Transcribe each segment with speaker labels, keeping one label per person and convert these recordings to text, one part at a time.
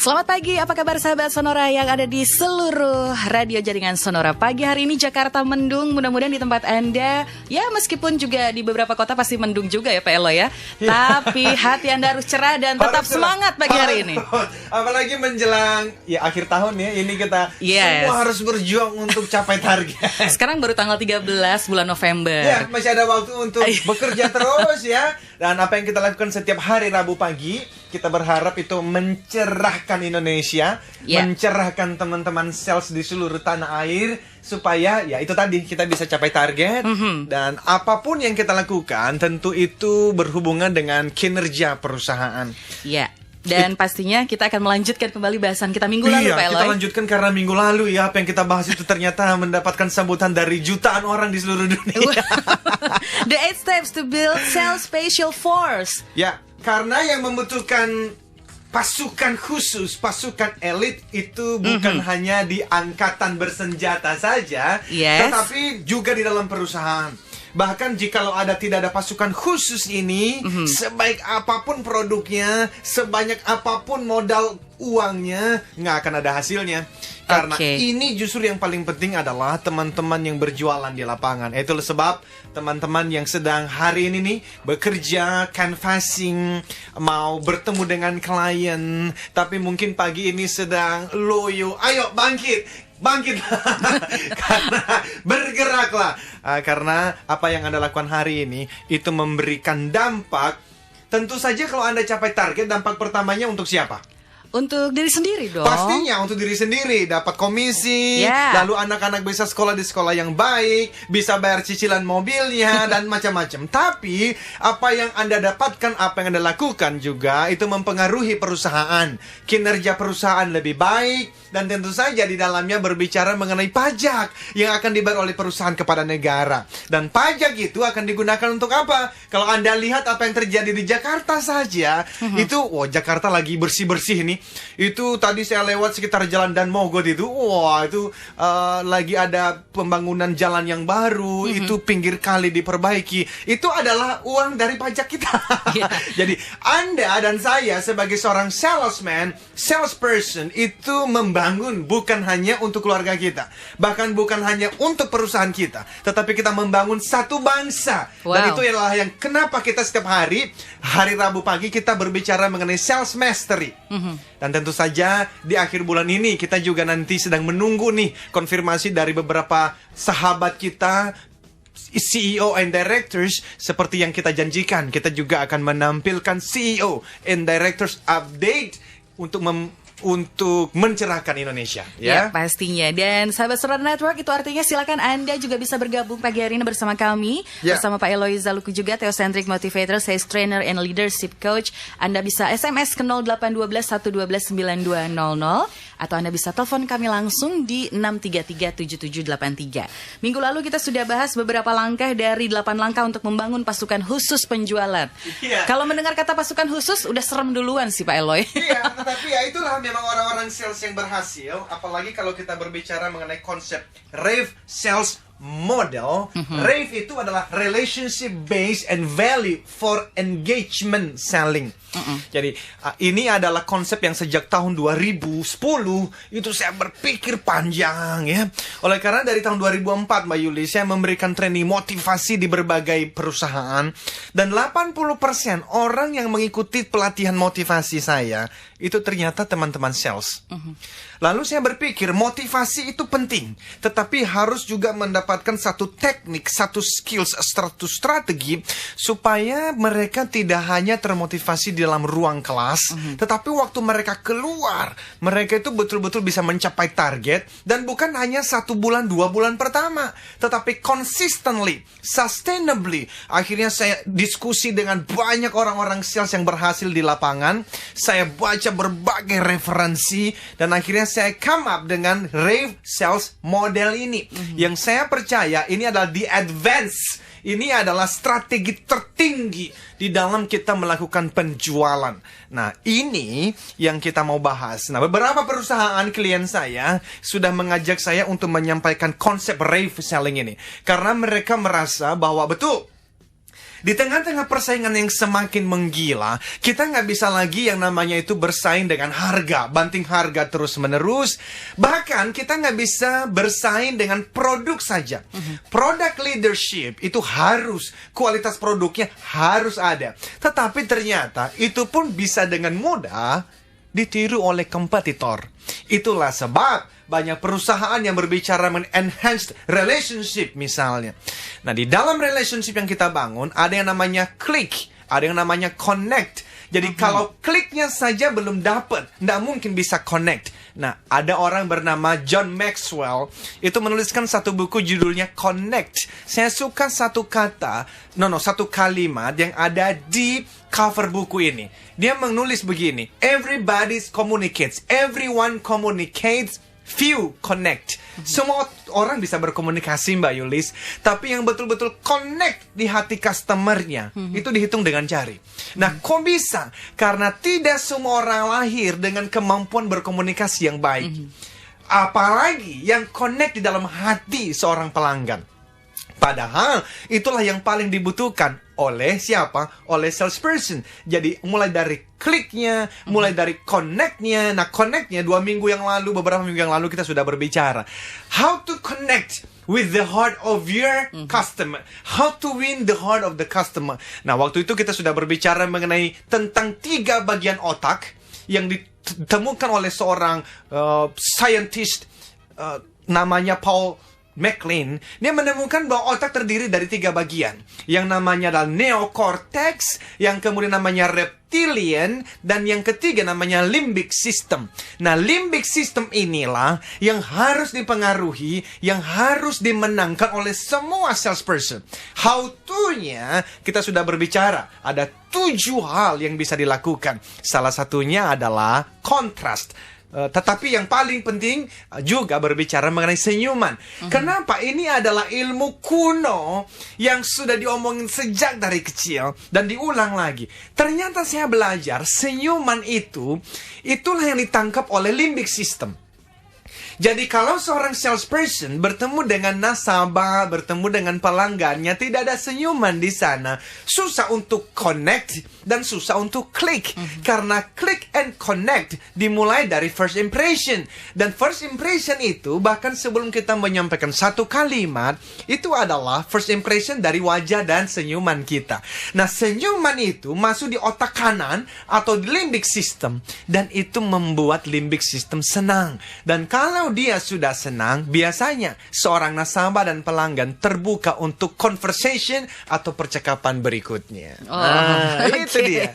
Speaker 1: Selamat pagi, apa kabar sahabat Sonora yang ada di seluruh radio jaringan Sonora. Pagi hari ini Jakarta mendung, mudah-mudahan di tempat Anda, ya meskipun juga di beberapa kota pasti mendung juga ya Pak Elo ya. Tapi hati Anda harus cerah dan tetap semangat pagi hari ini.
Speaker 2: Apalagi menjelang ya akhir tahun ya, ini kita semua harus berjuang untuk capai target.
Speaker 1: Sekarang baru tanggal 13 bulan November.
Speaker 2: Ya, masih ada waktu untuk bekerja terus ya. Dan apa yang kita lakukan setiap hari Rabu pagi, kita berharap itu mencerahkan Indonesia, mencerahkan teman-teman sales di seluruh tanah air, supaya ya itu tadi kita bisa capai target. Dan apapun yang kita lakukan tentu itu berhubungan dengan kinerja perusahaan.
Speaker 1: Iya. Dan pastinya kita akan melanjutkan kembali bahasan kita minggu lalu, Pak Eloy.
Speaker 2: Kita lanjutkan karena minggu lalu ya apa yang kita bahas itu ternyata mendapatkan sambutan dari jutaan orang di seluruh dunia.
Speaker 1: The 8 steps to build sales special force.
Speaker 2: Ya, karena yang membutuhkan pasukan khusus, pasukan elit itu bukan hanya di angkatan bersenjata saja, tetapi juga di dalam perusahaan. Bahkan jikalau tidak ada pasukan khusus ini, sebaik apapun produknya, sebanyak apapun modal uangnya, nggak akan ada hasilnya. Karena ini justru yang paling penting adalah teman-teman yang berjualan di lapangan. Itulah sebab teman-teman yang sedang hari ini nih bekerja, canvassing, mau bertemu dengan klien, tapi mungkin pagi ini sedang loyo. Ayo bangkit karena bergeraklah, karena apa yang Anda lakukan hari ini itu memberikan dampak. Tentu saja kalau Anda capai target, dampak pertamanya untuk siapa?
Speaker 1: Untuk diri sendiri dong.
Speaker 2: Pastinya untuk diri sendiri, dapat komisi, lalu anak-anak bisa sekolah di sekolah yang baik, bisa bayar cicilan mobilnya dan macam-macam. Tapi apa yang Anda dapatkan, apa yang Anda lakukan juga itu mempengaruhi perusahaan. Kinerja perusahaan lebih baik, dan tentu saja di dalamnya berbicara mengenai pajak yang akan dibayar oleh perusahaan kepada negara. Dan pajak itu akan digunakan untuk apa? Kalau Anda lihat apa yang terjadi di Jakarta saja, itu Jakarta lagi bersih-bersih nih. Itu tadi saya lewat sekitar Jalan Dan Mogot itu, itu lagi ada pembangunan jalan yang baru, itu pinggir kali diperbaiki. Itu adalah uang dari pajak kita. Jadi Anda dan saya sebagai seorang salesperson itu membangun bukan hanya untuk keluarga kita, bahkan bukan hanya untuk perusahaan kita, tetapi kita membangun satu bangsa. Dan itu adalah yang kenapa kita setiap hari Rabu pagi kita berbicara mengenai sales mastery. Dan tentu saja di akhir bulan ini kita juga nanti sedang menunggu nih konfirmasi dari beberapa sahabat kita, CEO and directors. Seperti yang kita janjikan, kita juga akan menampilkan CEO and directors update untuk mencerahkan Indonesia,
Speaker 1: ya pastinya. Dan sahabat Sonora Network, itu artinya silakan Anda juga bisa bergabung pagi hari ini bersama kami, bersama Pak Eloy Zaluku juga, Theocentric Motivator, Sales Trainer and Leadership Coach. Anda bisa SMS ke 0812 112 9200, atau Anda bisa telepon kami langsung di 6337783. Minggu lalu kita sudah bahas beberapa langkah dari 8 langkah untuk membangun pasukan khusus penjualan. Kalau mendengar kata pasukan khusus udah serem duluan sih Pak Eloy.
Speaker 2: Tetapi ya itulah memang orang-orang sales yang berhasil. Apalagi kalau kita berbicara mengenai konsep RAVE Sales Model. RAVE itu adalah Relationship Based and Value for Engagement Selling. Jadi ini adalah konsep yang sejak tahun 2010 itu saya berpikir panjang ya. Oleh karena dari tahun 2004 Mbak Yuli, saya memberikan training motivasi di berbagai perusahaan, dan 80% orang yang mengikuti pelatihan motivasi saya itu ternyata teman-teman sales. Lalu saya berpikir motivasi itu penting, tetapi harus juga mendapatkan satu teknik, satu skills, satu strategi supaya mereka tidak hanya termotivasi di dalam ruang kelas, tetapi waktu mereka keluar, mereka itu betul-betul bisa mencapai target. Dan bukan hanya 1 bulan, 2 bulan pertama, tetapi consistently, sustainably. Akhirnya saya diskusi dengan banyak orang-orang sales yang berhasil di lapangan. Saya baca berbagai referensi, dan akhirnya saya come up dengan RAVE Sales Model ini. Yang saya percaya ini adalah the advance. Ini adalah strategi tertinggi di dalam kita melakukan penjualan. Nah, ini yang kita mau bahas. Nah, beberapa perusahaan klien saya sudah mengajak saya untuk menyampaikan konsep RAVE selling ini. Karena mereka merasa bahwa betul, Di tengah-tengah persaingan yang semakin menggila, kita nggak bisa lagi yang namanya itu bersaing dengan harga, banting harga terus-menerus. Bahkan kita nggak bisa bersaing dengan produk saja. Product leadership itu harus, kualitas produknya harus ada. Tetapi ternyata itu pun bisa dengan mudah ditiru oleh kompetitor. Itulah sebab banyak perusahaan yang berbicara mengenai enhanced relationship misalnya. Nah, di dalam relationship yang kita bangun, ada yang namanya click, ada yang namanya connect. Jadi kalau kliknya saja belum dapat, nggak mungkin bisa connect. Nah, ada orang bernama John Maxwell, itu menuliskan satu buku judulnya Connect. Saya suka satu kalimat yang ada di cover buku ini. Dia menulis begini, everybody communicates, everyone communicates, few connect. Semua orang bisa berkomunikasi, Mbak Yulis, tapi yang betul-betul connect di hati customernya itu dihitung dengan jari. Nah, kok bisa? Karena tidak semua orang lahir dengan kemampuan berkomunikasi yang baik. Apalagi yang connect di dalam hati seorang pelanggan. Padahal itulah yang paling dibutuhkan oleh siapa? Oleh salesperson. Jadi mulai dari kliknya, mulai dari connect-nya. Nah, connect-nya beberapa minggu yang lalu kita sudah berbicara. How to connect with the heart of your customer. How to win the heart of the customer. Nah, waktu itu kita sudah berbicara mengenai tentang 3 bagian otak yang ditemukan oleh seorang scientist namanya Paul MacLean. Dia menemukan bahwa otak terdiri dari 3 bagian. Yang namanya adalah neocortex, yang kemudian namanya reptilian, dan yang ketiga namanya limbic system. Nah, limbic system inilah yang harus dipengaruhi, yang harus dimenangkan oleh semua salesperson. How to-nya kita sudah berbicara. Ada 7 hal yang bisa dilakukan. Salah satunya adalah contrast. Tetapi yang paling penting juga berbicara mengenai senyuman. Kenapa? Ini adalah ilmu kuno yang sudah diomongin sejak dari kecil dan diulang lagi. Ternyata saya belajar senyuman itulah yang ditangkap oleh limbic system. Jadi kalau seorang salesperson bertemu dengan nasabah, bertemu dengan pelanggannya, tidak ada senyuman di sana, susah untuk connect dan susah untuk klik. Karena click and connect dimulai dari first impression. Dan first impression itu bahkan sebelum kita menyampaikan satu kalimat, itu adalah first impression dari wajah dan senyuman kita. Nah, senyuman itu masuk di otak kanan atau di limbic system. Dan itu membuat limbic system senang. Dan kalau dia sudah senang, biasanya seorang nasabah dan pelanggan terbuka untuk conversation atau percakapan berikutnya. Itu dia.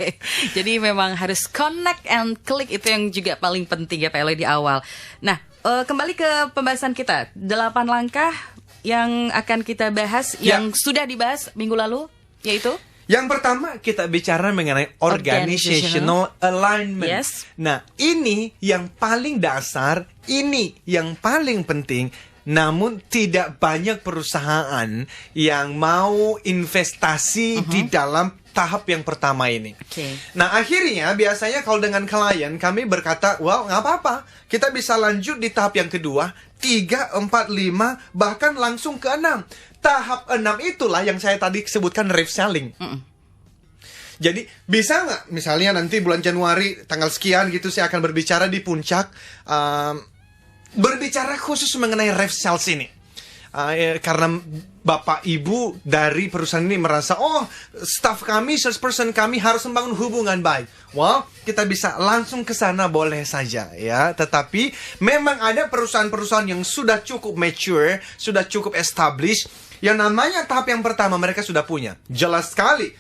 Speaker 1: Jadi memang harus connect and click, itu yang juga paling penting ya Pak Eloy di awal. Nah, kembali ke pembahasan kita, 8 langkah yang akan kita bahas, yang sudah dibahas minggu lalu, yaitu?
Speaker 2: Yang pertama kita bicara mengenai organizational alignment.
Speaker 1: Yes.
Speaker 2: Nah, ini yang paling dasar, ini yang paling penting. Namun tidak banyak perusahaan yang mau investasi di dalam tahap yang pertama ini. Nah, akhirnya biasanya kalau dengan klien kami berkata, well, nggak apa-apa, kita bisa lanjut di tahap yang kedua, 3, 4, 5, bahkan langsung ke 6. Tahap 6 itulah yang saya tadi sebutkan rave selling. Jadi bisa nggak misalnya nanti bulan Januari tanggal sekian gitu saya akan berbicara di puncak, berbicara khusus mengenai rave sales ini. Karena Bapak Ibu dari perusahaan ini merasa, oh, staff kami, salesperson kami harus membangun hubungan baik. Well, kita bisa langsung ke sana boleh saja ya. Tetapi memang ada perusahaan-perusahaan yang sudah cukup mature, sudah cukup established. Yang namanya tahap yang pertama mereka sudah punya. Jelas sekali.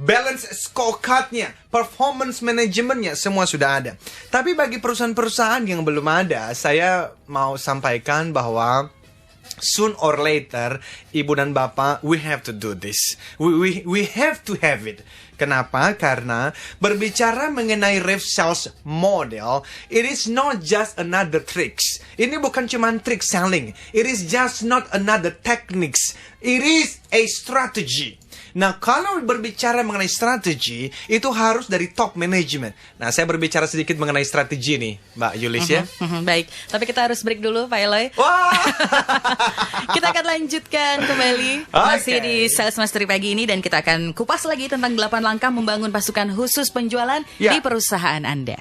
Speaker 2: Balance scorecard-nya, performance manajemennya, semua sudah ada. Tapi bagi perusahaan-perusahaan yang belum ada, saya mau sampaikan bahwa soon or later, Ibu dan Bapak, we have to do this. We have to have it. Kenapa? Karena berbicara mengenai rave sales model, it is not just another tricks. Ini bukan cuma trick selling. It is just not another techniques. It is a strategy. Nah, kalau berbicara mengenai strategi, itu harus dari top management. Nah, saya berbicara sedikit mengenai strategi nih, Mbak Yulis ya.
Speaker 1: Baik, tapi kita harus break dulu, Pak Eloy.
Speaker 2: Wah.
Speaker 1: Kita akan lanjutkan kembali masih di Sales Mastery pagi ini, dan kita akan kupas lagi tentang 8 langkah membangun pasukan khusus penjualan di perusahaan Anda.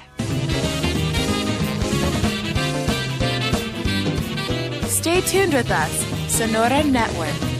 Speaker 3: Stay tuned with us, Sonora Network.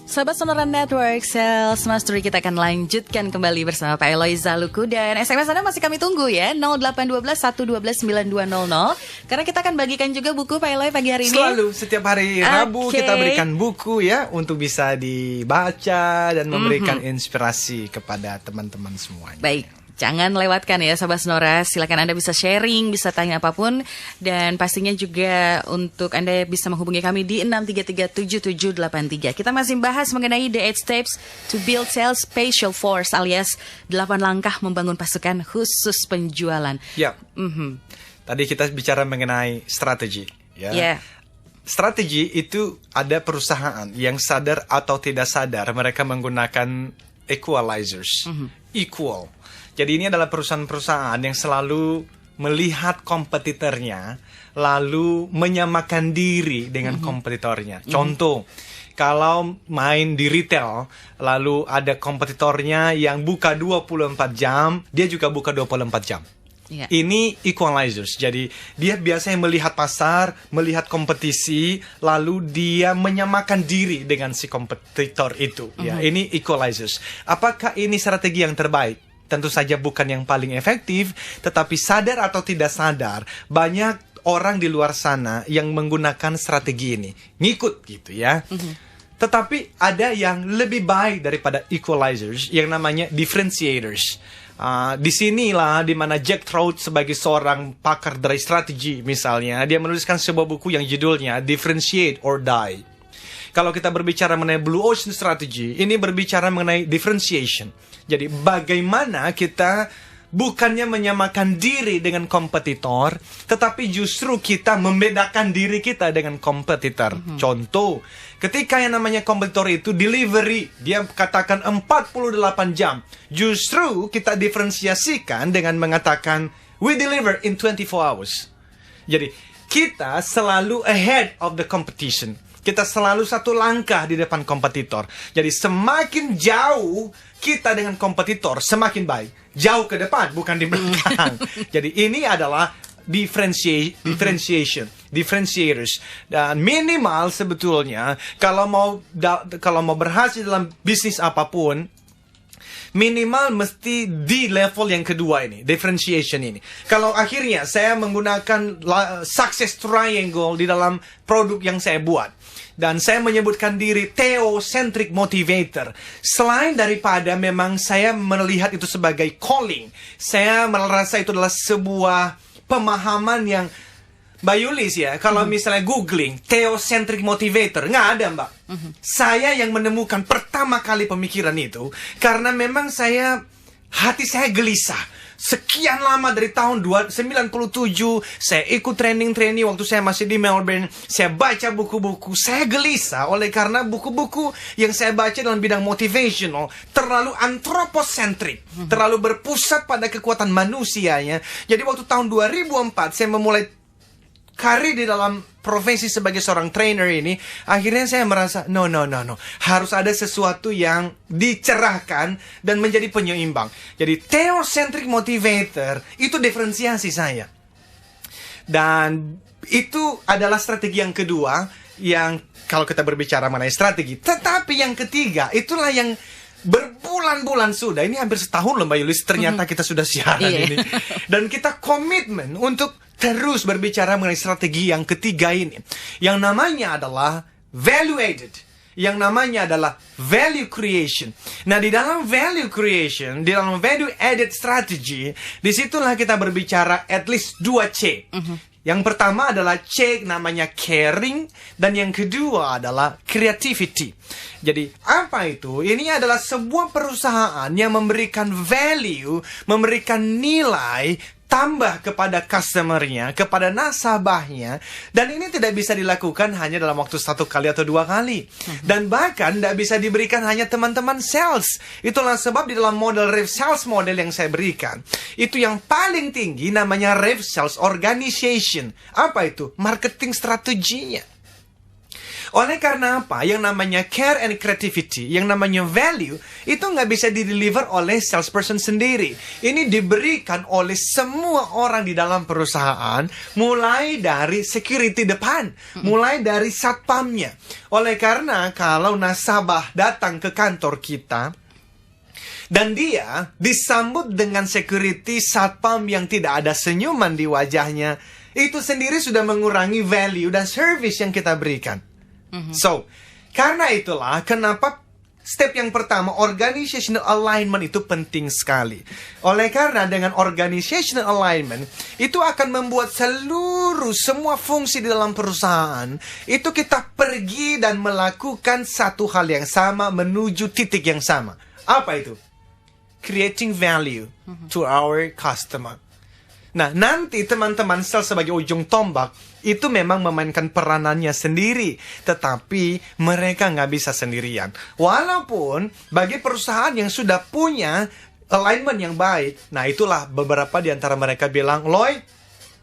Speaker 1: Sahabat Sonora Network, Sales Mastery, kita akan lanjutkan kembali bersama Pak Eloy Zaluku. Dan SMS Anda masih kami tunggu ya, 0812 112 9200. Karena kita akan bagikan juga buku Pak Eloy pagi hari ini.
Speaker 2: Selalu, setiap hari Rabu kita berikan buku ya, untuk bisa dibaca dan memberikan inspirasi kepada teman-teman semuanya.
Speaker 1: Baik. Jangan lewatkan ya Sahabat Sonora, silakan Anda bisa sharing, bisa tanya apapun. Dan pastinya juga untuk Anda bisa menghubungi kami di 6337783. Kita masih bahas mengenai The 8 Steps to Build Sales Special Force, alias 8 langkah membangun pasukan khusus penjualan.
Speaker 2: Ya, tadi kita bicara mengenai strategi ya. Strategi itu ada perusahaan yang sadar atau tidak sadar mereka menggunakan equalizers, equal. Jadi ini adalah perusahaan-perusahaan yang selalu melihat kompetitornya, lalu menyamakan diri dengan kompetitornya. Contoh, kalau main di retail, lalu ada kompetitornya yang buka 24 jam, dia juga buka 24 jam. Ini equalizers. Jadi dia biasanya melihat pasar, melihat kompetisi, lalu dia menyamakan diri dengan si kompetitor itu. Ya, ini equalizers. Apakah ini strategi yang terbaik? Tentu saja bukan yang paling efektif, tetapi sadar atau tidak sadar, banyak orang di luar sana yang menggunakan strategi ini. Ngikut gitu ya. Tetapi ada yang lebih baik daripada equalizers, yang namanya differentiators. Di sinilah dimana Jack Trout sebagai seorang pakar dari strategi misalnya, dia menuliskan sebuah buku yang judulnya Differentiate or Die. Kalau kita berbicara mengenai Blue Ocean Strategy, ini berbicara mengenai differentiation. Jadi bagaimana kita bukannya menyamakan diri dengan kompetitor, tetapi justru kita membedakan diri kita dengan kompetitor. Contoh, ketika yang namanya kompetitor itu delivery, dia katakan 48 jam. Justru kita diferensiasikan dengan mengatakan, we deliver in 24 hours. Jadi, kita selalu ahead of the competition. Kita selalu satu langkah di depan kompetitor. Jadi semakin jauh kita dengan kompetitor, semakin baik. Jauh ke depan, bukan di belakang. Jadi ini adalah differentiation, differentiators. Dan minimal sebetulnya, kalau mau berhasil dalam bisnis apapun, minimal mesti di level yang kedua ini, differentiation ini. Kalau akhirnya saya menggunakan success triangle di dalam produk yang saya buat, dan saya menyebutkan diri Theocentric Motivator, selain daripada memang saya melihat itu sebagai calling, saya merasa itu adalah sebuah pemahaman yang, Mbak Yulis ya, kalau misalnya googling Theocentric Motivator, nggak ada Mbak. Saya yang menemukan pertama kali pemikiran itu, karena memang hati saya gelisah. Sekian lama dari tahun 97, saya ikut training waktu saya masih di Melbourne. Saya baca buku-buku, saya gelisah oleh karena buku-buku yang saya baca dalam bidang motivational terlalu anthropocentric, terlalu berpusat pada kekuatan manusianya. Jadi waktu tahun 2004 saya memulai karir di dalam profesi sebagai seorang trainer ini, akhirnya saya merasa no, harus ada sesuatu yang dicerahkan dan menjadi penyeimbang. Jadi Theocentric Motivator itu diferensiasi saya, dan itu adalah strategi yang kedua yang kalau kita berbicara mengenai strategi. Tetapi yang ketiga itulah yang berbulan-bulan sudah, ini hampir setahun loh Mbak Yulis, ternyata kita sudah siaran ini, dan kita komitmen untuk terus berbicara mengenai strategi yang ketiga ini, yang namanya adalah value added, yang namanya adalah value creation. Nah, di dalam value creation, di dalam value added strategy, disitulah kita berbicara at least 2 C. Yang pertama adalah C, namanya caring, dan yang kedua adalah creativity. Jadi, apa itu? Ini adalah sebuah perusahaan yang memberikan value, memberikan nilai tambah kepada customernya, kepada nasabahnya, dan ini tidak bisa dilakukan hanya dalam waktu 1 kali atau 2 kali, dan bahkan tidak bisa diberikan hanya teman-teman sales. Itulah sebab di dalam model Rev Sales model yang saya berikan, itu yang paling tinggi namanya Rev Sales Organization. Apa itu? Marketing strateginya. Oleh karena apa? Yang namanya care and creativity, yang namanya value, itu nggak bisa di-deliver oleh salesperson sendiri. Ini diberikan oleh semua orang di dalam perusahaan, mulai dari security depan, mulai dari satpamnya. Oleh karena kalau nasabah datang ke kantor kita, dan dia disambut dengan security satpam yang tidak ada senyuman di wajahnya, itu sendiri sudah mengurangi value dan service yang kita berikan. So, karena itulah kenapa step yang pertama, organizational alignment itu penting sekali. Oleh karena dengan organizational alignment, itu akan membuat semua fungsi di dalam perusahaan, itu kita pergi dan melakukan satu hal yang sama, menuju titik yang sama. Apa itu? Creating value to our customer. Nah, nanti teman-teman sales sebagai ujung tombak itu memang memainkan peranannya sendiri, tetapi mereka nggak bisa sendirian. Walaupun bagi perusahaan yang sudah punya alignment yang baik, nah itulah beberapa di antara mereka bilang, Loy,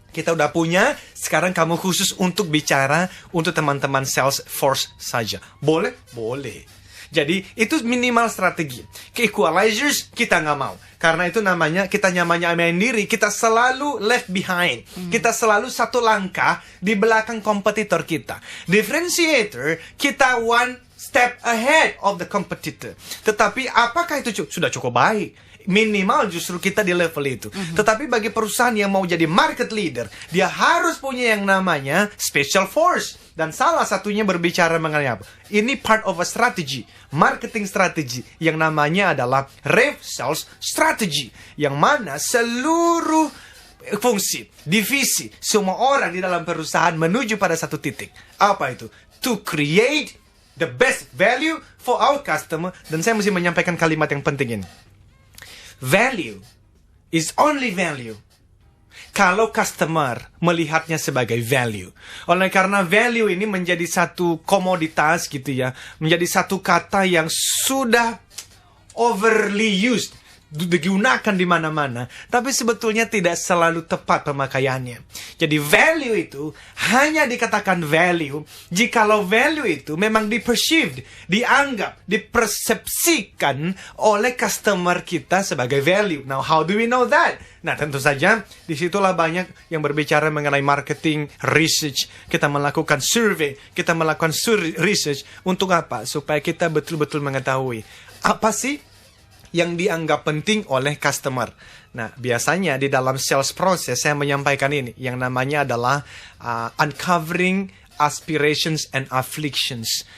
Speaker 2: kita udah punya, sekarang kamu khusus untuk bicara untuk teman-teman sales force saja. Boleh? Boleh. Jadi itu minimal strategi. Ke equalizers kita nggak mau. Karena itu namanya kita nyamain diri. Kita selalu left behind. Kita selalu satu langkah di belakang kompetitor kita. Differentiator, kita one step ahead of the competitor. Tetapi apakah itu sudah cukup baik? Minimal justru kita di level itu. Tetapi bagi perusahaan yang mau jadi market leader, dia harus punya yang namanya special force. Dan salah satunya berbicara mengenai apa? Ini part of a strategy, marketing strategy, yang namanya adalah Rev Sales Strategy, yang mana seluruh fungsi, divisi, semua orang di dalam perusahaan menuju pada satu titik. Apa itu? To create the best value for our customer. Dan saya mesti menyampaikan kalimat yang penting ini. Value is only value kalau customer melihatnya sebagai value. Oleh karena value ini menjadi satu komoditas gitu ya, menjadi satu kata yang sudah overly used, digunakan di mana-mana, tapi sebetulnya tidak selalu tepat pemakaiannya. Jadi value itu hanya dikatakan value jikalau value itu memang diperceived, dianggap, dipersepsikan oleh customer kita sebagai value. Now, how do we know that? Nah, tentu saja disitulah banyak yang berbicara mengenai marketing research. Kita melakukan survei, kita melakukan research untuk apa? Supaya kita betul-betul mengetahui apa sih yang dianggap penting oleh customer. Nah, biasanya di dalam sales process saya menyampaikan ini, yang namanya adalah uncovering aspirations and afflictions.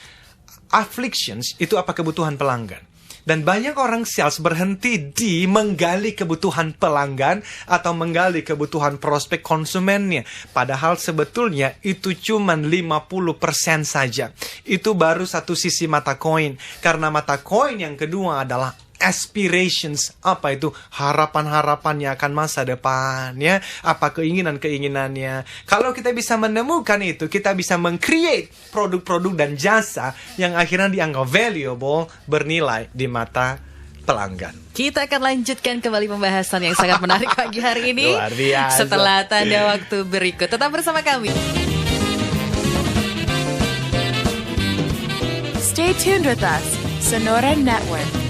Speaker 2: Afflictions itu apa? Kebutuhan pelanggan. Dan banyak orang sales berhenti di menggali kebutuhan pelanggan atau menggali kebutuhan prospek konsumennya. Padahal sebetulnya itu cuma 50% saja. Itu baru satu sisi mata koin. Karena mata koin yang kedua adalah aspirations. Apa itu? Harapan-harapannya akan masa depan, ya. Apa keinginan-keinginannya. Kalau kita bisa menemukan itu, kita bisa meng-create produk-produk dan jasa yang akhirnya dianggap valuable, bernilai di mata pelanggan.
Speaker 1: Kita akan lanjutkan kembali pembahasan yang sangat menarik pagi hari ini.
Speaker 2: Luar biasa.
Speaker 1: Setelah tanda waktu berikut. Tetap bersama kami.
Speaker 3: Stay tuned with us, Sonora Network.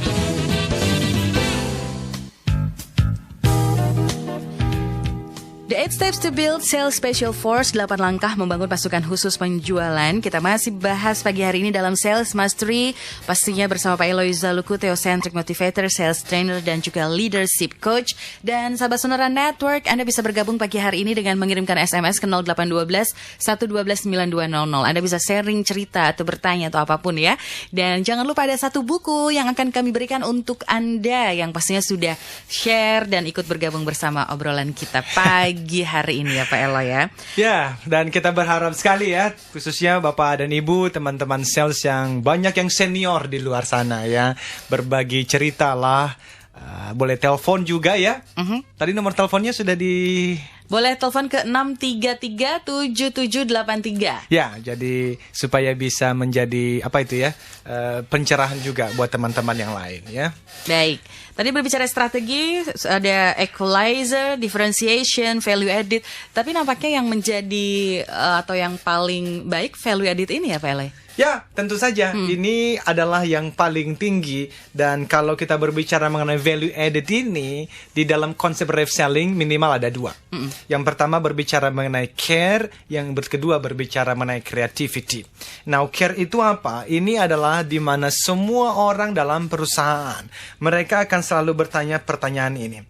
Speaker 1: The 8 Steps to Build Sales Special Force, 8 langkah membangun pasukan khusus penjualan. Kita masih bahas pagi hari ini dalam Sales Mastery, pastinya bersama Pak Eloy Zaluku, Theocentric Motivator, Sales Trainer, dan juga Leadership Coach. Dan sahabat Sonora Network, Anda bisa bergabung pagi hari ini dengan mengirimkan SMS ke 0812 112 9200. Anda bisa sharing cerita atau bertanya atau apapun ya. Dan jangan lupa ada satu buku yang akan kami berikan untuk Anda yang pastinya sudah share dan ikut bergabung bersama obrolan kita pagi hari ini ya Pak Elo ya.
Speaker 2: Ya, dan kita berharap sekali ya, khususnya Bapak dan Ibu, teman-teman sales yang banyak yang senior di luar sana ya, berbagi cerita lah Boleh telepon juga ya. Tadi nomor teleponnya sudah
Speaker 1: Boleh telepon ke 633-7783.
Speaker 2: Ya, jadi supaya bisa menjadi pencerahan juga buat teman-teman yang lain ya.
Speaker 1: Baik, tadi berbicara strategi, ada equalizer, differentiation, value added. Tapi nampaknya yang menjadi atau yang paling baik value added ini ya Pak Eloy?
Speaker 2: Ya, tentu saja. Ini adalah yang paling tinggi. Dan kalau kita berbicara mengenai value added ini, di dalam konsep rave selling minimal ada 2. Yang pertama berbicara mengenai care, yang kedua berbicara mengenai creativity. Now, care itu apa? Ini adalah di mana semua orang dalam perusahaan, mereka akan selalu bertanya pertanyaan ini.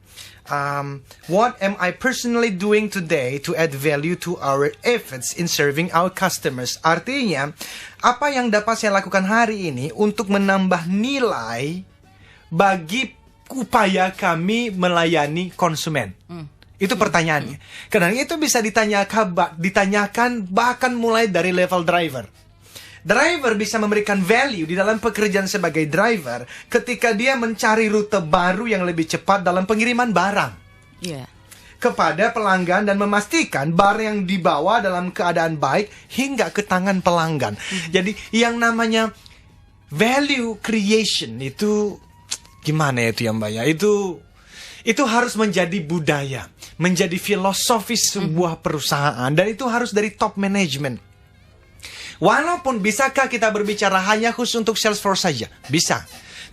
Speaker 2: What am I personally doing today to add value to our efforts in serving our customers? Artinya, apa yang dapat saya lakukan hari ini untuk menambah nilai bagi upaya kami melayani konsumen? Itu pertanyaannya. Karena itu bisa ditanyakan bahkan mulai dari level driver. Driver bisa memberikan value di dalam pekerjaan sebagai driver ketika dia mencari rute baru yang lebih cepat dalam pengiriman barang kepada pelanggan dan memastikan barang yang dibawa dalam keadaan baik hingga ke tangan pelanggan. Jadi yang namanya value creation itu gimana ya itu ya Mbak ya? Itu harus menjadi budaya, menjadi filosofis sebuah perusahaan, dan itu harus dari top management. Walaupun bisakah kita berbicara hanya khusus untuk Salesforce saja? Bisa.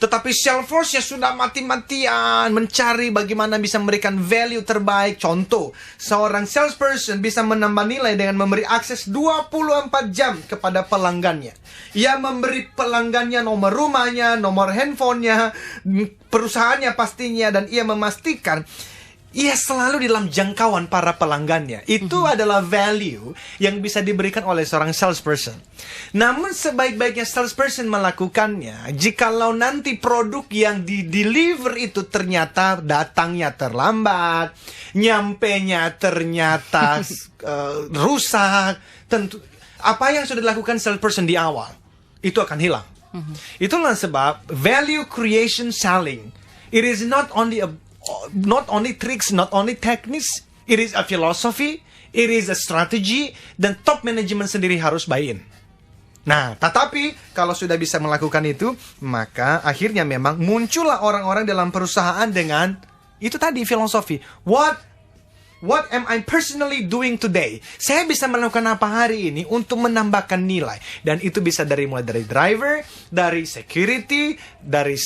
Speaker 2: Tetapi Salesforce ya sudah mati-matian mencari bagaimana bisa memberikan value terbaik. Contoh, seorang salesperson bisa menambah nilai dengan memberi akses 24 jam kepada pelanggannya. Ia memberi pelanggannya nomor rumahnya, nomor handphonenya, perusahaannya pastinya, dan ia memastikan ia selalu di dalam jangkauan para pelanggannya. Itu adalah value yang bisa diberikan oleh seorang salesperson. Namun sebaik-baiknya salesperson melakukannya, jikalau nanti produk yang di-deliver itu ternyata datangnya terlambat, nyampenya ternyata rusak, tentu apa yang sudah dilakukan salesperson di awal itu akan hilang. Itulah sebab value creation selling, it is not only tricks, not only techniques, it is a philosophy, it is a strategy, dan top management sendiri harus buy-in. Nah, tetapi kalau sudah bisa melakukan itu, maka akhirnya memang muncullah orang-orang dalam perusahaan dengan itu tadi filosofi. What am I personally doing today? Saya bisa melakukan apa hari ini untuk menambahkan nilai, dan itu bisa mulai dari driver, dari security, dari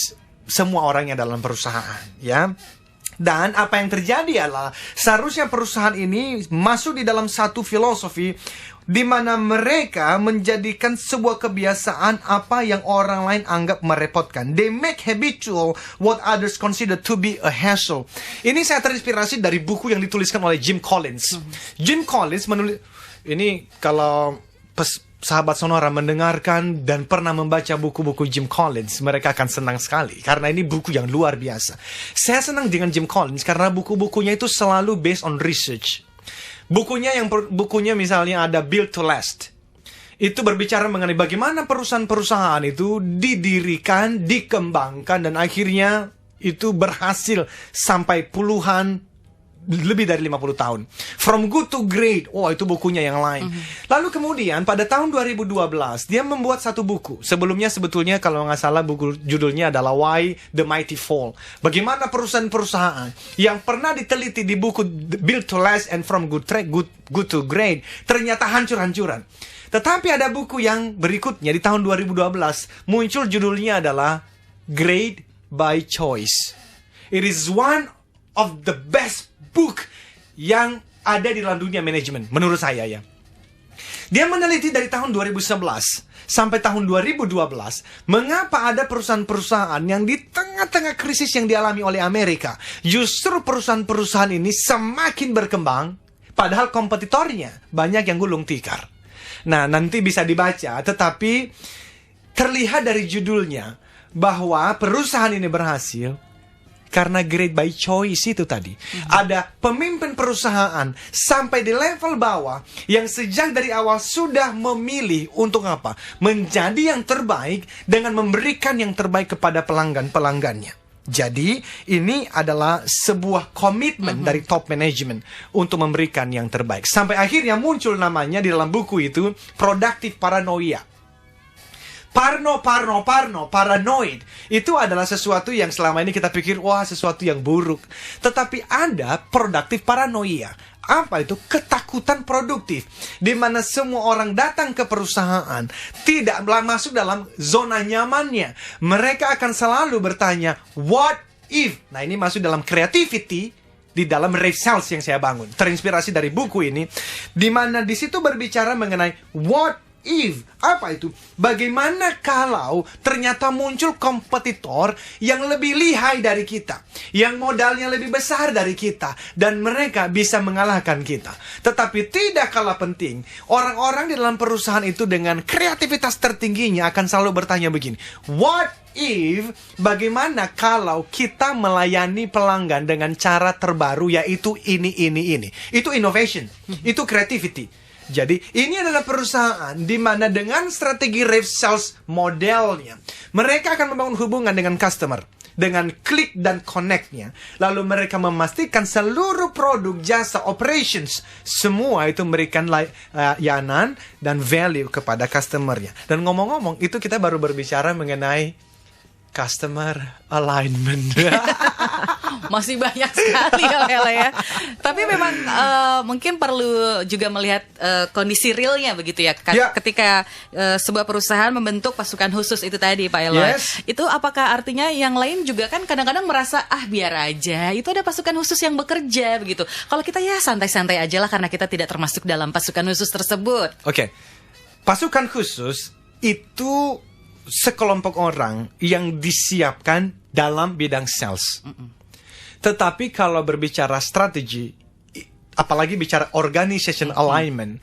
Speaker 2: semua orang yang dalam perusahaan, ya. Dan apa yang terjadi adalah seharusnya perusahaan ini masuk di dalam satu filosofi di mana mereka menjadikan sebuah kebiasaan apa yang orang lain anggap merepotkan. They make habitual what others consider to be a hassle. Ini saya terinspirasi dari buku yang dituliskan oleh Jim Collins. Jim Collins menulis ini, kalau sahabat Sonora mendengarkan dan pernah membaca buku-buku Jim Collins, mereka akan senang sekali karena ini buku yang luar biasa. Saya senang dengan Jim Collins karena buku-bukunya itu selalu based on research. Bukunya misalnya ada Built to Last. Itu berbicara mengenai bagaimana perusahaan-perusahaan itu didirikan, dikembangkan, dan akhirnya itu berhasil sampai lebih dari 50 tahun. From Good to Great. Oh, itu bukunya yang lain. Lalu kemudian pada tahun 2012 dia membuat satu buku. Sebelumnya sebetulnya kalau nggak salah buku judulnya adalah Why the Mighty Fall. Bagaimana perusahaan-perusahaan yang pernah diteliti di buku Built to Last and From Good to Great ternyata hancur-hancuran. Tetapi ada buku yang berikutnya di tahun 2012 muncul, judulnya adalah Great by Choice. It is one of the best book yang ada di dalam dunia manajemen, menurut saya ya. Dia meneliti dari tahun 2011 sampai tahun 2012, mengapa ada perusahaan-perusahaan yang di tengah-tengah krisis yang dialami oleh Amerika, justru perusahaan-perusahaan ini semakin berkembang, padahal kompetitornya banyak yang gulung tikar. Nah, nanti bisa dibaca, tetapi terlihat dari judulnya bahwa perusahaan ini berhasil karena great by choice itu tadi. Ada pemimpin perusahaan sampai di level bawah yang sejak dari awal sudah memilih untuk apa? Menjadi yang terbaik dengan memberikan yang terbaik kepada pelanggan-pelanggannya. Jadi ini adalah sebuah komitmen dari top management untuk memberikan yang terbaik. Sampai akhirnya muncul namanya di dalam buku itu productive paranoia. Paranoid. Itu adalah sesuatu yang selama ini kita pikir, wah sesuatu yang buruk. Tetapi ada productive paranoia. Apa itu? Ketakutan produktif. Di mana semua orang datang ke perusahaan tidak masuk dalam zona nyamannya. Mereka akan selalu bertanya, what if? Nah, ini masuk dalam creativity di dalam Rave Sales yang saya bangun. Terinspirasi dari buku ini, di mana di situ berbicara mengenai what if. Apa itu? Bagaimana kalau ternyata muncul kompetitor yang lebih lihai dari kita, yang modalnya lebih besar dari kita, dan mereka bisa mengalahkan kita. Tetapi tidak kalah penting, orang-orang di dalam perusahaan itu dengan kreativitas tertingginya akan selalu bertanya begini, what if, bagaimana kalau kita melayani pelanggan dengan cara terbaru, yaitu ini. Itu innovation, itu creativity. Jadi ini adalah perusahaan di mana dengan strategi Rave Sales modelnya, mereka akan membangun hubungan dengan customer dengan klik dan connect-nya. Lalu mereka memastikan seluruh produk, jasa, operations, semua itu memberikan layanan dan value kepada customer-nya. Dan ngomong-ngomong, itu kita baru berbicara mengenai customer alignment.
Speaker 1: Masih banyak sekali ya. Tapi memang mungkin perlu juga melihat kondisi realnya begitu ya. Ketika sebuah perusahaan membentuk pasukan khusus itu tadi Pak Eloy.
Speaker 2: Yes.
Speaker 1: Itu apakah artinya yang lain juga kan kadang-kadang merasa biar aja. Itu ada pasukan khusus yang bekerja begitu. Kalau kita ya santai-santai aja lah karena kita tidak termasuk dalam pasukan khusus tersebut.
Speaker 2: Oke. Pasukan khusus itu sekelompok orang yang disiapkan dalam bidang sales. Tetapi kalau berbicara strategi, apalagi bicara organization alignment,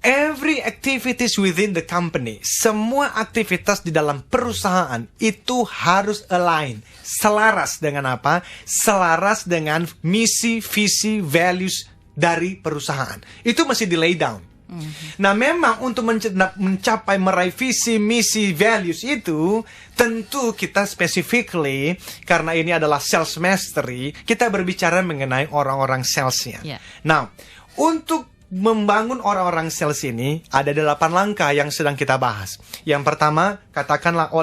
Speaker 2: every activities within the company, semua aktivitas di dalam perusahaan itu harus align. Selaras dengan apa? Selaras dengan misi, visi, values dari perusahaan. Itu mesti di lay down. Nah, memang untuk mencapai meraih visi, misi, values itu tentu kita specifically, karena ini adalah sales mastery, kita berbicara mengenai orang-orang salesnya. Nah, untuk membangun orang-orang sales ini ada 8 langkah yang sedang kita bahas. Yang pertama, katakanlah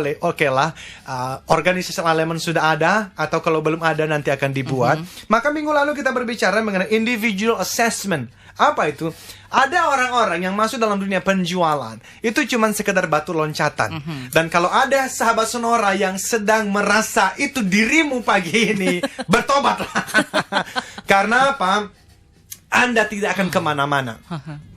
Speaker 2: organization alignment sudah ada, atau kalau belum ada nanti akan dibuat. Maka minggu lalu kita berbicara mengenai individual assessment. Apa itu? Ada orang-orang yang masuk dalam dunia penjualan itu cuma sekedar batu loncatan. Dan kalau ada sahabat Sonora yang sedang merasa itu dirimu pagi ini, bertobatlah. Karena apa? Anda tidak akan kemana-mana.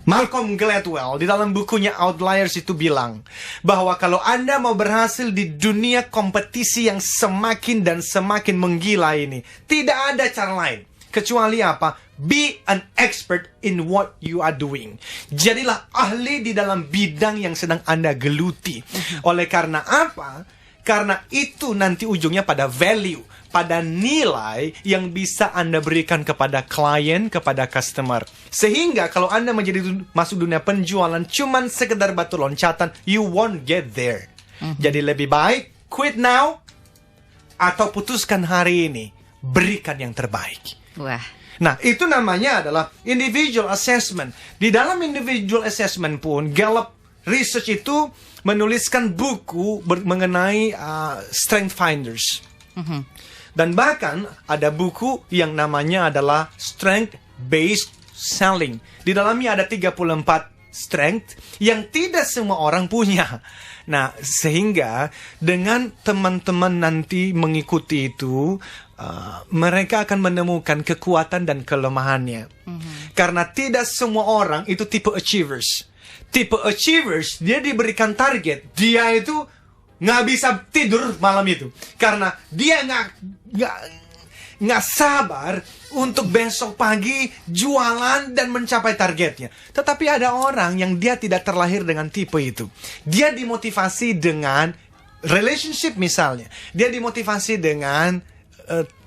Speaker 2: Malcolm Gladwell di dalam bukunya Outliers itu bilang bahwa kalau Anda mau berhasil di dunia kompetisi yang semakin dan semakin menggila ini, tidak ada cara lain kecuali apa? Be an expert in what you are doing. Jadilah ahli di dalam bidang yang sedang Anda geluti. Oleh karena apa? Karena itu nanti ujungnya pada value, pada nilai yang bisa Anda berikan kepada klien, kepada customer. Sehingga kalau Anda masuk dunia penjualan cuman sekedar batu loncatan, you won't get there. Jadi lebih baik quit now atau putuskan hari ini, berikan yang terbaik.
Speaker 1: Wah.
Speaker 2: Nah, itu namanya adalah individual assessment. Di dalam individual assessment pun, Gallup Research itu menuliskan buku mengenai strength finders. Dan bahkan ada buku yang namanya adalah strength based selling. Di dalamnya ada 34 strength yang tidak semua orang punya. Nah, sehingga dengan teman-teman nanti mengikuti itu, mereka akan menemukan kekuatan dan kelemahannya. Karena tidak semua orang itu tipe achievers. Tipe achievers, dia diberikan target, dia itu nggak bisa tidur malam itu. Karena dia nggak sabar untuk besok pagi jualan dan mencapai targetnya. Tetapi ada orang yang dia tidak terlahir dengan tipe itu. Dia dimotivasi dengan relationship misalnya. Dia dimotivasi dengan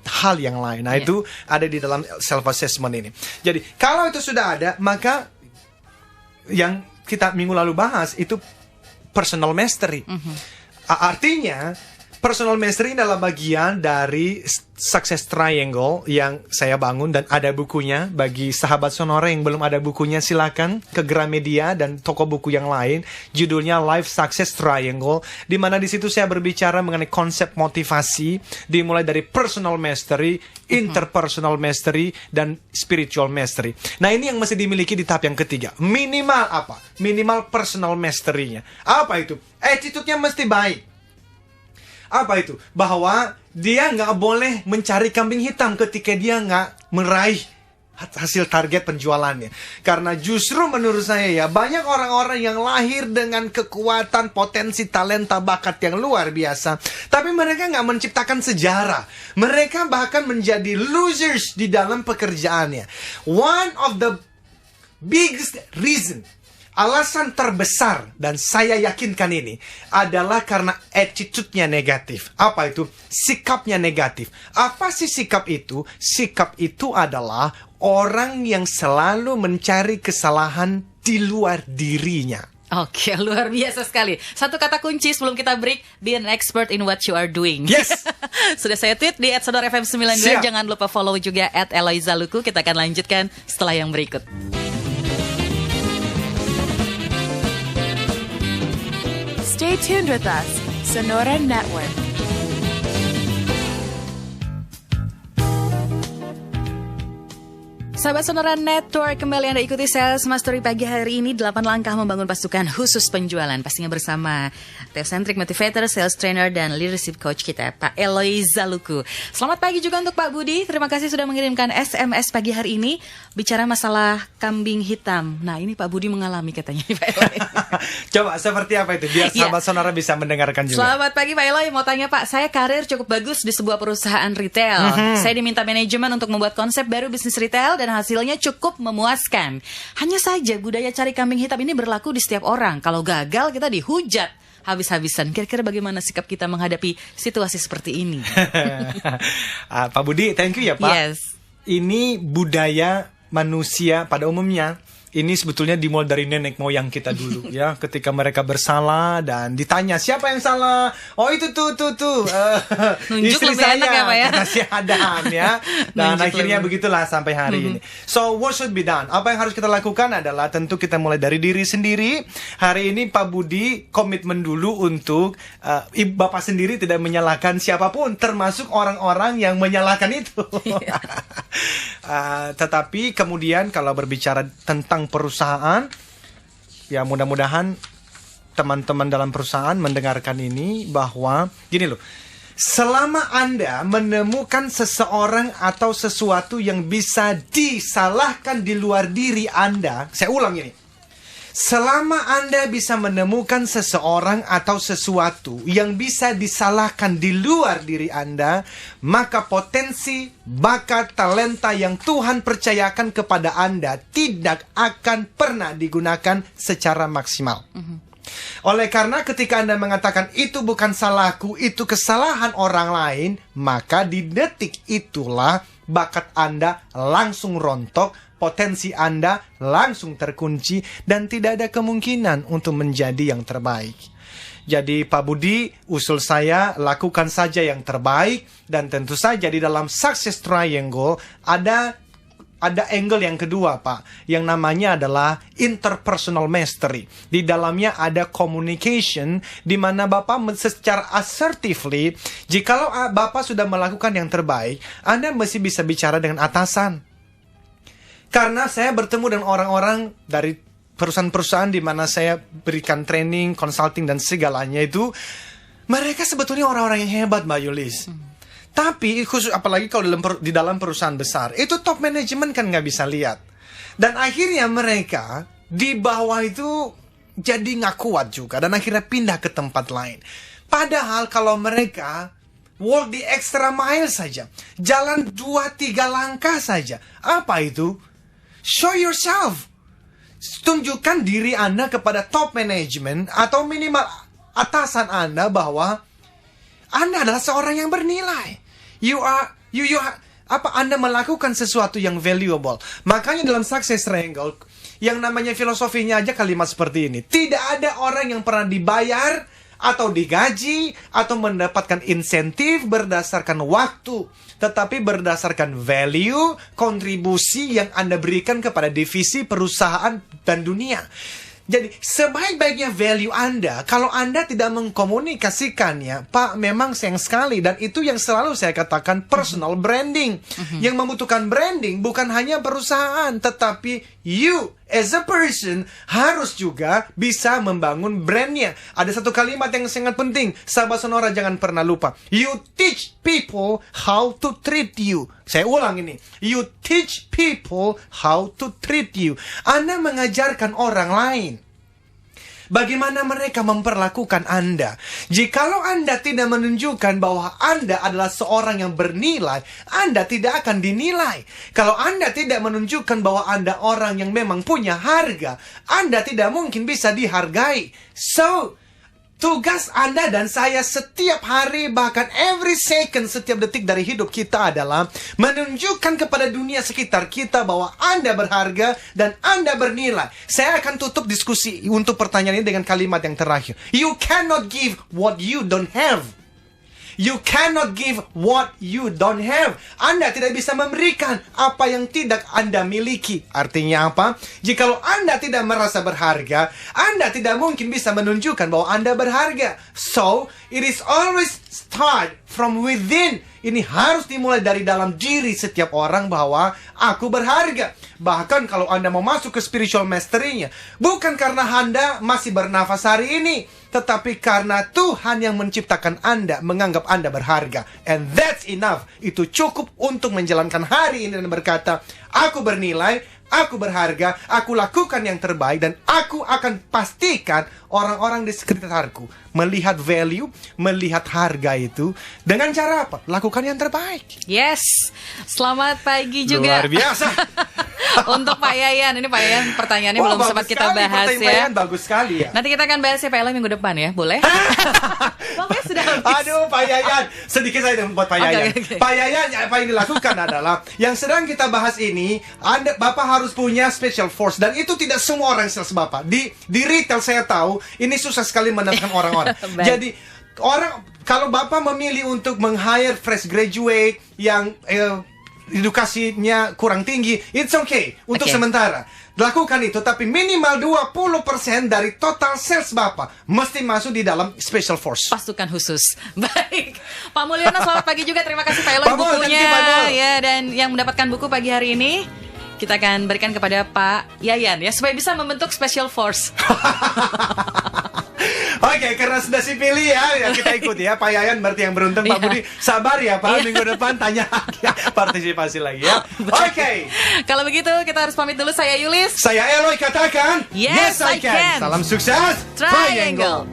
Speaker 2: hal yang lain. Nah, itu ada di dalam self-assessment ini. Jadi, kalau itu sudah ada, maka yang kita minggu lalu bahas itu personal mastery. Artinya, Personal mastery adalah bagian dari Success Triangle yang saya bangun dan ada bukunya. Bagi sahabat Sonora yang belum ada bukunya, silakan ke Gramedia dan toko buku yang lain. Judulnya Life Success Triangle, di mana di situ saya berbicara mengenai konsep motivasi, dimulai dari personal mastery, interpersonal mastery, dan spiritual mastery. Nah, ini yang mesti dimiliki di tahap yang ketiga. Minimal apa? Minimal personal mastery-nya. Apa itu? Attitude-nya mesti baik. Apa itu? Bahwa dia nggak boleh mencari kambing hitam ketika dia nggak meraih hasil target penjualannya. Karena justru menurut saya ya, banyak orang-orang yang lahir dengan kekuatan, potensi, talenta, bakat yang luar biasa. Tapi mereka nggak menciptakan sejarah. Mereka bahkan menjadi losers di dalam pekerjaannya. One of the biggest reason, alasan terbesar, dan saya yakinkan ini, adalah karena attitude-nya negatif. Apa itu? Sikapnya negatif. Apa sih sikap itu? Sikap itu adalah orang yang selalu mencari kesalahan di luar dirinya.
Speaker 1: Oke, luar biasa sekali. Satu kata kunci sebelum kita break, be an expert in what you are doing.
Speaker 2: Yes.
Speaker 1: Sudah saya tweet di @sonora_fm92. Jangan lupa follow juga @eloizaluku. Kita akan lanjutkan setelah yang berikut.
Speaker 3: Stay tuned with us, Sonora Network.
Speaker 1: Sahabat Sonora Network, kembali Anda ikuti Sales Mastery pagi hari ini, 8 langkah membangun pasukan khusus penjualan. Pastinya bersama Theocentric Motivator, Sales Trainer, dan Leadership Coach kita, Pak Eloy Zaluku. Selamat pagi juga untuk Pak Budi. Terima kasih sudah mengirimkan SMS pagi hari ini. Bicara masalah kambing hitam. Nah, ini Pak Budi mengalami katanya, Pak Eloy.
Speaker 2: Coba seperti apa itu? Biar sahabat Sonora bisa mendengarkan juga.
Speaker 1: Selamat pagi Pak Eloy, mau tanya Pak, saya karir cukup bagus di sebuah perusahaan retail. Saya diminta manajemen untuk membuat konsep baru bisnis retail dan hasilnya cukup memuaskan. Hanya saja budaya cari kambing hitam ini berlaku di setiap orang. Kalau gagal kita dihujat habis-habisan. Kira-kira bagaimana sikap kita menghadapi situasi seperti ini?
Speaker 2: Pak Budi, thank you ya Pak.
Speaker 1: Yes.
Speaker 2: Ini budaya manusia pada umumnya. Ini sebetulnya dimulai dari nenek moyang kita dulu ya, ketika mereka bersalah dan ditanya siapa yang salah, oh itu tuh istri saya,
Speaker 1: enak ya, Pak, ya?
Speaker 2: kata si Adam ya, dan
Speaker 1: Nunjuk
Speaker 2: akhirnya
Speaker 1: lebih.
Speaker 2: begitulah sampai hari ini. So what should be done? Apa yang harus kita lakukan adalah tentu kita mulai dari diri sendiri. Hari ini Pak Budi komitmen dulu untuk Bapak sendiri tidak menyalahkan siapapun, termasuk orang-orang yang menyalahkan itu. Tetapi kemudian kalau berbicara tentang perusahaan, ya mudah-mudahan teman-teman dalam perusahaan mendengarkan ini, bahwa gini loh, selama Anda menemukan seseorang atau sesuatu yang bisa disalahkan di luar diri Anda, saya ulang ini, selama Anda bisa menemukan seseorang atau sesuatu yang bisa disalahkan di luar diri Anda, maka potensi, bakat, talenta yang Tuhan percayakan kepada Anda tidak akan pernah digunakan secara maksimal. Oleh karena ketika Anda mengatakan itu bukan salahku, itu kesalahan orang lain, maka di detik itulah bakat Anda langsung rontok, potensi Anda langsung terkunci, dan tidak ada kemungkinan untuk menjadi yang terbaik. Jadi Pak Budi, usul saya, lakukan saja yang terbaik. Dan tentu saja di dalam Success Triangle ada angle yang kedua Pak, yang namanya adalah interpersonal mastery. Di dalamnya ada communication, di mana Bapak secara assertively, jikalau Bapak sudah melakukan yang terbaik, Anda mesti bisa bicara dengan atasan. Karena saya bertemu dengan orang-orang dari perusahaan-perusahaan di mana saya berikan training, consulting, dan segalanya itu, mereka sebetulnya orang-orang yang hebat, Mbak Yulis. Tapi khusus apalagi kalau di dalam perusahaan besar, itu top management kan nggak bisa lihat. Dan akhirnya mereka di bawah itu jadi nggak kuat juga, dan akhirnya pindah ke tempat lain. Padahal kalau mereka walk the extra mile saja, jalan 2-3 langkah saja, apa itu? Show yourself. Tunjukkan diri Anda kepada top management atau minimal atasan Anda bahwa Anda adalah seorang yang bernilai. Anda melakukan sesuatu yang valuable. Makanya dalam Success Triangle, yang namanya filosofinya aja kalimat seperti ini. Tidak ada orang yang pernah dibayar atau digaji, atau mendapatkan insentif berdasarkan waktu, tetapi berdasarkan value, kontribusi yang Anda berikan kepada divisi, perusahaan, dan dunia. Jadi, sebaik-baiknya value Anda, kalau Anda tidak mengkomunikasikannya, Pak, memang sayang sekali. Dan itu yang selalu saya katakan personal branding. Yang membutuhkan branding bukan hanya perusahaan, tetapi you as a person harus juga bisa membangun brandnya. Ada satu kalimat yang sangat penting, sahabat Sonora jangan pernah lupa. You teach people how to treat you. Saya ulang ini. You teach people how to treat you. Anda mengajarkan orang lain bagaimana mereka memperlakukan Anda. Jikalau Anda tidak menunjukkan bahwa Anda adalah seorang yang bernilai, Anda tidak akan dinilai. Kalau Anda tidak menunjukkan bahwa Anda orang yang memang punya harga, Anda tidak mungkin bisa dihargai. So, tugas Anda dan saya setiap hari, bahkan every second, setiap detik dari hidup kita adalah menunjukkan kepada dunia sekitar kita bahwa Anda berharga dan Anda bernilai. Saya akan tutup diskusi untuk pertanyaan ini dengan kalimat yang terakhir. You cannot give what you don't have. You cannot give what you don't have. Anda tidak bisa memberikan apa yang tidak Anda miliki. Artinya apa? Jikalau Anda tidak merasa berharga, Anda tidak mungkin bisa menunjukkan bahwa Anda berharga. So, it is always start from within. Ini harus dimulai dari dalam diri setiap orang bahwa aku berharga. Bahkan kalau Anda mau masuk ke spiritual mastery-nya, bukan karena Anda masih bernafas hari ini, tetapi karena Tuhan yang menciptakan Anda menganggap Anda berharga. And that's enough. Itu cukup untuk menjalankan hari ini dan berkata, aku bernilai, aku berharga, aku lakukan yang terbaik, dan aku akan pastikan orang-orang di sekitarku melihat value, melihat harga itu. Dengan cara apa? Lakukan yang terbaik.
Speaker 1: Yes. Selamat pagi juga.
Speaker 2: Luar biasa.
Speaker 1: Untuk Pak Yayan. Ini Pak Yayan pertanyaannya belum sempat kita bahas ya.
Speaker 2: Bagus sekali ya.
Speaker 1: Nanti kita akan bahas ya Pak Yayan minggu depan ya. Boleh? Waktunya sudah habis.
Speaker 2: Aduh Pak Yayan. Sedikit saja buat Pak Yayan.
Speaker 1: Okay.
Speaker 2: Pak Yayan, apa yang dilakukan adalah yang sedang kita bahas ini, Bapak harus punya special force. Dan itu tidak semua orang sales Bapak. Di retail saya tahu, ini susah sekali mendapatkan orang-orang. Jadi kalau Bapak memilih untuk meng-hire fresh graduate yang edukasinya kurang tinggi, it's okay untuk sementara. Lakukan itu, tapi minimal 20% dari total sales Bapak mesti masuk di dalam special force.
Speaker 1: Pasukan khusus. Baik. Pak Mulyono, selamat pagi juga. Terima kasih Pak Eloy bukunya. Ya, dan yang mendapatkan buku pagi hari ini kita akan berikan kepada Pak Yayan ya, supaya bisa membentuk special force.
Speaker 2: Oke, karena sudah dipilih ya kita ikuti ya. Pak Yayan berarti yang beruntung. Pak Budi, sabar ya Pak. Minggu depan tanya lagi ya, partisipasi lagi ya. Oke.
Speaker 1: Kalau begitu kita harus pamit dulu. Saya Yulis.
Speaker 2: Saya Eloy, katakan
Speaker 1: Yes, I can.
Speaker 2: Salam sukses
Speaker 1: Triangle.